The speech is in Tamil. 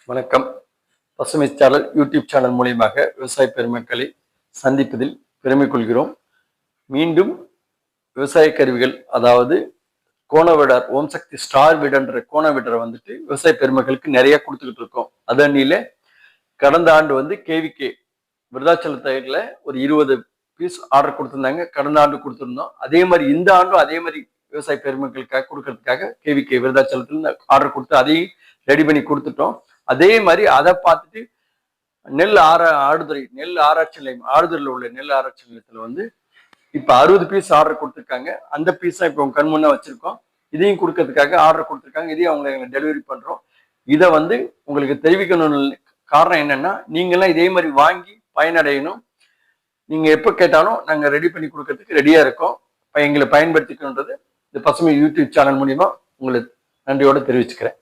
வணக்கம். பசுமை சேனல் யூடியூப் சேனல் மூலியமாக விவசாய பெருமக்களை சந்திப்பதில் பெருமை கொள்கிறோம். மீண்டும் விவசாய கருவிகள், அதாவது கோணவிடர், ஓம் சக்தி ஸ்டார் விடன்ற கோணவிடரை வந்துட்டு விவசாய பெருமக்களுக்கு நிறைய கொடுத்துக்கிட்டு இருக்கோம். அதனில கடந்த ஆண்டு கேவிகே விருதாச்சலத்துல ஒரு 20 பீஸ் ஆர்டர் கொடுத்திருந்தாங்க. கடந்த ஆண்டு கொடுத்திருந்தோம். அதே மாதிரி இந்த ஆண்டும் அதே மாதிரி விவசாய பெருமக்களுக்காக கொடுக்கறதுக்காக கேவிகே விருதாச்சலத்துல ஆர்டர் கொடுத்து அதையும் ரெடி பண்ணி கொடுத்துட்டோம். அதே மாதிரி அதை பார்த்துட்டு நெல் ஆராய்ச்சி நிலையம் ஆடுதுறையில் உள்ள நெல் ஆராய்ச்சி நிலையத்துல இப்ப 60 பீஸ் ஆர்டர் கொடுத்துருக்காங்க. அந்த பீஸ் இப்ப உங்க கண் முன்ன வச்சிருக்கோம். இதையும் கொடுக்கறதுக்காக ஆர்டர் கொடுத்துருக்காங்க. இதையும் அவங்க டெலிவரி பண்றோம். இதை உங்களுக்கு தெரிவிக்கணும்னு காரணம் என்னன்னா, நீங்களாம் இதே மாதிரி வாங்கி பயனடையணும். நீங்க எப்ப கேட்டாலும் நாங்க ரெடி பண்ணி கொடுக்கறதுக்கு ரெடியா இருக்கோம். எங்களை பயன்படுத்திக்கணுன்றது இந்த பசுமை யூடியூப் சேனல் மூலியமா உங்களுக்கு நன்றியோட தெரிவிச்சுக்கிறேன்.